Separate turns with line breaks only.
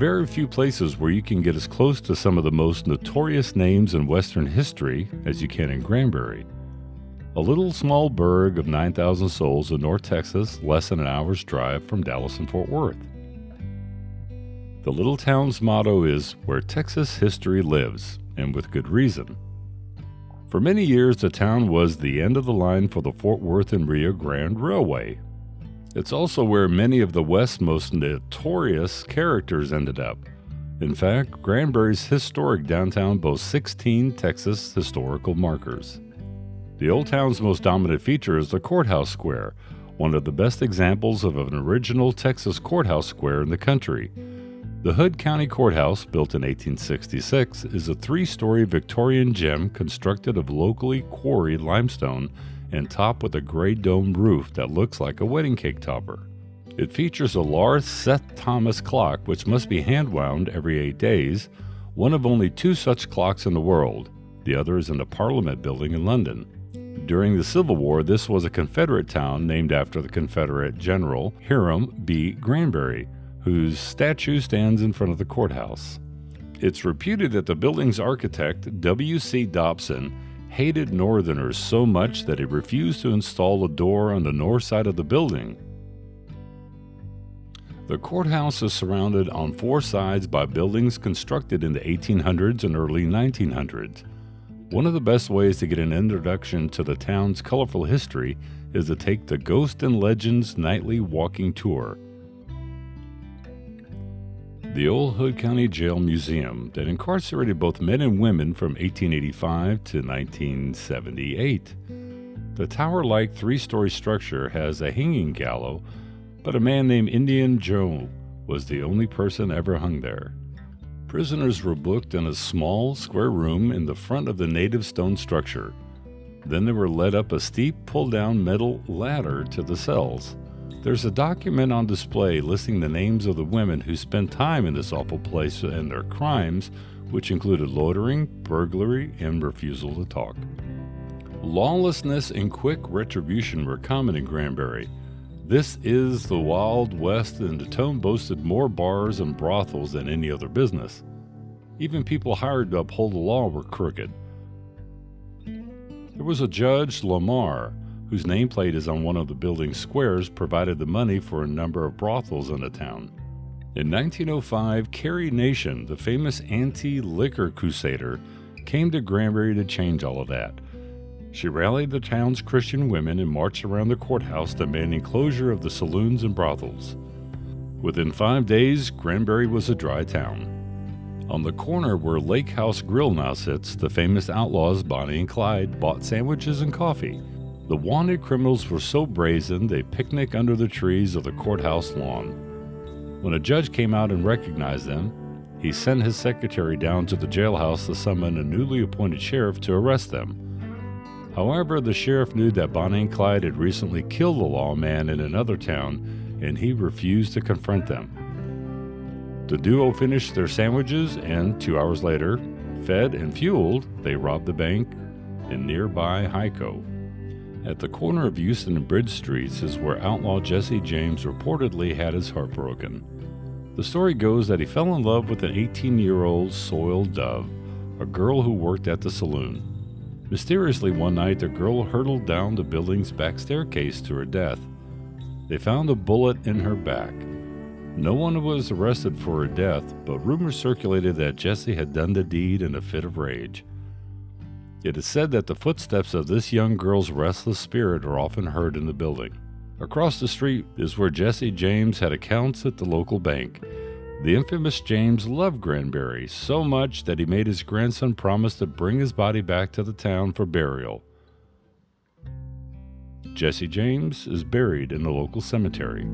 very few places where you can get as close to some of the most notorious names in Western history as you can in Granbury. A little small burg of 9,000 souls in North Texas, less than an hour's drive from Dallas and Fort Worth. The little town's motto is, "Where Texas history lives," and with good reason. For many years, the town was the end of the line for the Fort Worth and Rio Grande Railway. It's also where many of the West's most notorious characters ended up. In fact, Granbury's historic downtown boasts 16 Texas historical markers. The old town's most dominant feature is the courthouse square, one of the best examples of an original Texas courthouse square in the country. The Hood County Courthouse, built in 1866, is a 3-story Victorian gem constructed of locally quarried limestone and topped with a gray dome roof that looks like a wedding cake topper. It features a large Seth Thomas clock, which must be hand-wound every 8 days, one of only 2 such clocks in the world. The other is in the Parliament building in London. During the Civil War, this was a Confederate town named after the Confederate General Hiram B. Granbury, whose statue stands in front of the courthouse. It's reputed that the building's architect, W.C. Dobson, hated Northerners so much that he refused to install a door on the north side of the building. The courthouse is surrounded on 4 sides by buildings constructed in the 1800s and early 1900s. One of the best ways to get an introduction to the town's colorful history is to take the Ghost and Legends nightly walking tour. The old Hood County Jail Museum that incarcerated both men and women from 1885 to 1978. The tower-like 3-story structure has a hanging gallows, but a man named Indian Joe was the only person ever hung there. Prisoners were booked in a small, square room in the front of the native stone structure. Then they were led up a steep, pull-down metal ladder to the cells. There's a document on display listing the names of the women who spent time in this awful place and their crimes, which included loitering, burglary, and refusal to talk. Lawlessness and quick retribution were common in Granbury. This is the Wild West, and the town boasted more bars and brothels than any other business. Even people hired to uphold the law were crooked. There was a Judge Lamar, whose nameplate is on one of the building's squares, provided the money for a number of brothels in the town. In 1905, Carrie Nation, the famous anti-liquor crusader, came to Granbury to change all of that. She rallied the town's Christian women and marched around the courthouse demanding closure of the saloons and brothels. Within 5 days, Granbury was a dry town. On the corner where Lake House Grill now sits, the famous outlaws Bonnie and Clyde bought sandwiches and coffee. The wanted criminals were so brazen they picnicked under the trees of the courthouse lawn. When a judge came out and recognized them, he sent his secretary down to the jailhouse to summon a newly appointed sheriff to arrest them. However, the sheriff knew that Bonnie and Clyde had recently killed a lawman in another town, and he refused to confront them. The duo finished their sandwiches, and 2 hours later, fed and fueled, they robbed the bank in nearby Hyco. At the corner of Houston and Bridge Streets is where outlaw Jesse James reportedly had his heart broken. The story goes that he fell in love with an 18-year-old soiled dove, a girl who worked at the saloon. Mysteriously, one night, the girl hurtled down the building's back staircase to her death. They found a bullet in her back. No one was arrested for her death, but rumors circulated that Jesse had done the deed in a fit of rage. It is said that the footsteps of this young girl's restless spirit are often heard in the building. Across the street is where Jesse James had accounts at the local bank. The infamous James loved Granbury so much that he made his grandson promise to bring his body back to the town for burial. Jesse James is buried in the local cemetery.